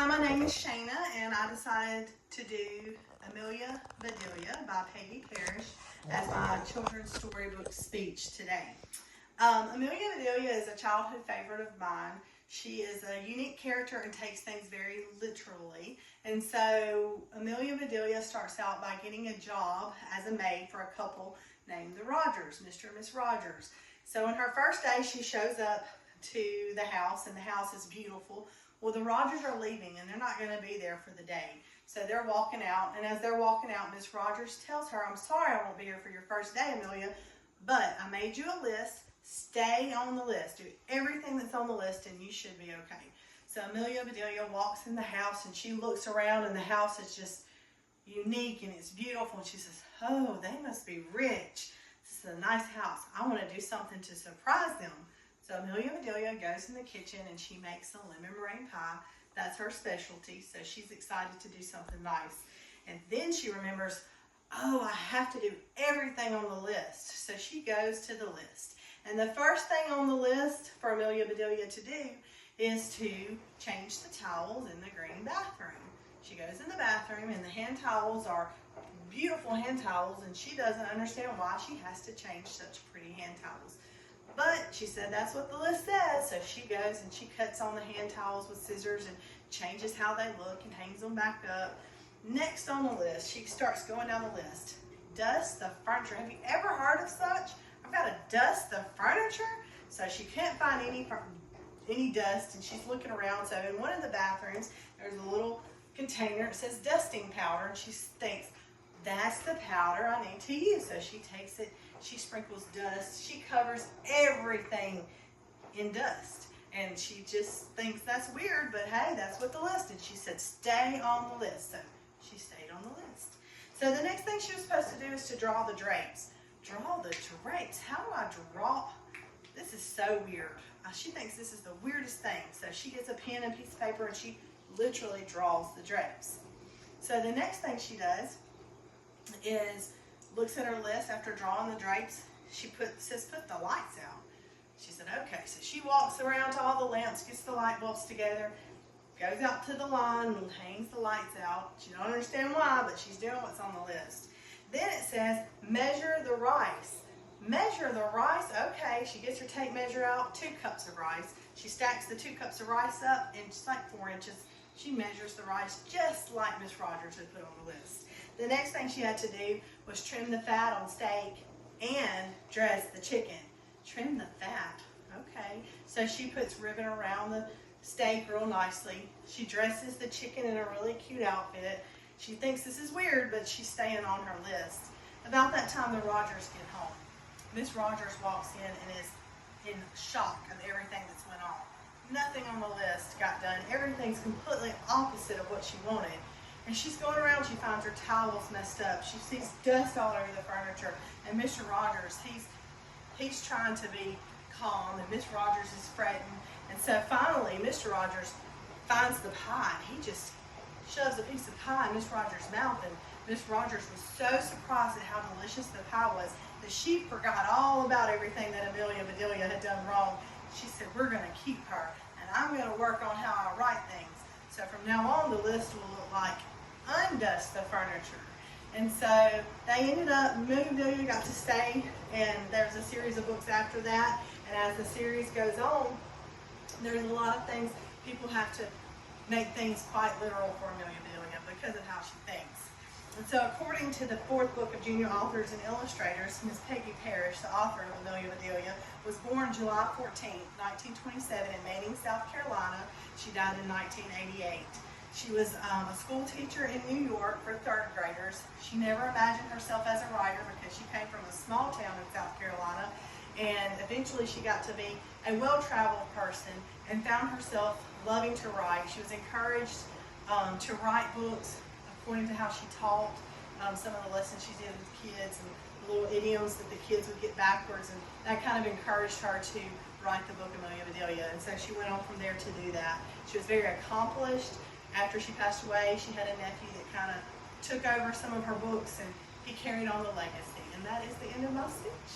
Hi, my name is Shayna, and I decided to do Amelia Bedelia by Peggy Parrish as my children's storybook speech today. Amelia Bedelia is a childhood favorite of mine. She is a unique character and takes things very literally. And so Amelia Bedelia starts out by getting a job as a maid for a couple named the Rogers, Mr. and Miss Rogers. So on her first day, she shows up to the house, and the house is beautiful. Well, the Rogers are leaving, and they're not going to be there for the day. So they're walking out, and as they're walking out, Miss Rogers tells her, "I'm sorry I won't be here for your first day, Amelia, but I made you a list. Stay on the list. Do everything that's on the list, and you should be okay." So Amelia Bedelia walks in the house, and she looks around, and the house is just unique, and it's beautiful. And she says, "Oh, they must be rich. This is a nice house. I want to do something to surprise them." So Amelia Bedelia goes in the kitchen and she makes a lemon meringue pie. That's her specialty, so she's excited to do something nice. And then she remembers, oh, I have to do everything on the list. So she goes to the list. And the first thing on the list for Amelia Bedelia to do is to change the towels in the green bathroom. She goes in the bathroom, and the hand towels are beautiful hand towels, and she doesn't understand why she has to change such pretty hand towels. But she said that's what the list says, so she goes and she cuts on the hand towels with scissors and changes how they look and hangs them back up. Next on the list, she starts going down the list. Dust the furniture. Have you ever heard of such? I've got to dust the furniture? So she can't find any dust, and she's looking around. So in one of the bathrooms, there's a little container. It says dusting powder, and she thinks, that's the powder I need to use. So she takes it, she sprinkles dust, she covers everything in dust. And she just thinks that's weird, but hey, that's what the list is. She said, stay on the list. So she stayed on the list. So the next thing she was supposed to do is to draw the drapes. Draw the drapes? How do I draw? This is so weird. She thinks this is the weirdest thing. So she gets a pen and piece of paper and she literally draws the drapes. So the next thing she does is looks at her list after drawing the drapes. She says put the lights out. She said okay. So she walks around to all the lamps, gets the light bulbs together, goes out to the line and hangs the lights out. She don't understand why, but she's doing what's on the list. Then it says measure the rice. Measure the rice. Okay, she gets her tape measure out, 2 cups of rice. She stacks the 2 cups of rice up in just like 4 inches. She measures the rice just like Miss Rogers had put on the list. The next thing she had to do was trim the fat on steak and dress the chicken. Trim the fat. Okay. So she puts ribbon around the steak real nicely. She dresses the chicken in a really cute outfit. She thinks this is weird, but she's staying on her list. About that time, the Rogers get home. Miss Rogers walks in and is in shock of everything that's went on. Nothing on the list got done. Everything's completely opposite of what she wanted. And she's going around, she finds her towels messed up. She sees dust all over the furniture. And Mr. Rogers, he's trying to be calm, and Miss Rogers is fretting. And so finally, Mr. Rogers finds the pie. He just shoves a piece of pie in Miss Rogers' mouth, and Miss Rogers was so surprised at how delicious the pie was that she forgot all about everything that Amelia Bedelia had done wrong. She said, we're going to keep her, and I'm going to work on how I write things. So from now on, the list will look like undust the furniture. And so they ended up, Amelia Bedelia got to stay, and there's a series of books after that. And as the series goes on, there's a lot of things, people have to make things quite literal for Amelia Bedelia because of how she thinks. And so according to the 4th book of Junior Authors and Illustrators, Miss Peggy Parrish, the author of Amelia Bedelia, was born July 14, 1927 in Manning, South Carolina. She died in 1988. She was a school teacher in New York for 3rd graders. She never imagined herself as a writer because she came from a small town in South Carolina, and eventually she got to be a well-traveled person and found herself loving to write. She was encouraged to write books according to how she taught, some of the lessons she did with kids and little idioms that the kids would get backwards, and that kind of encouraged her to write the book Amelia Bedelia, and so she went on from there to do that. She was very accomplished. After she passed away, she had a nephew that kind of took over some of her books, and he carried on the legacy, and that is the end of my speech.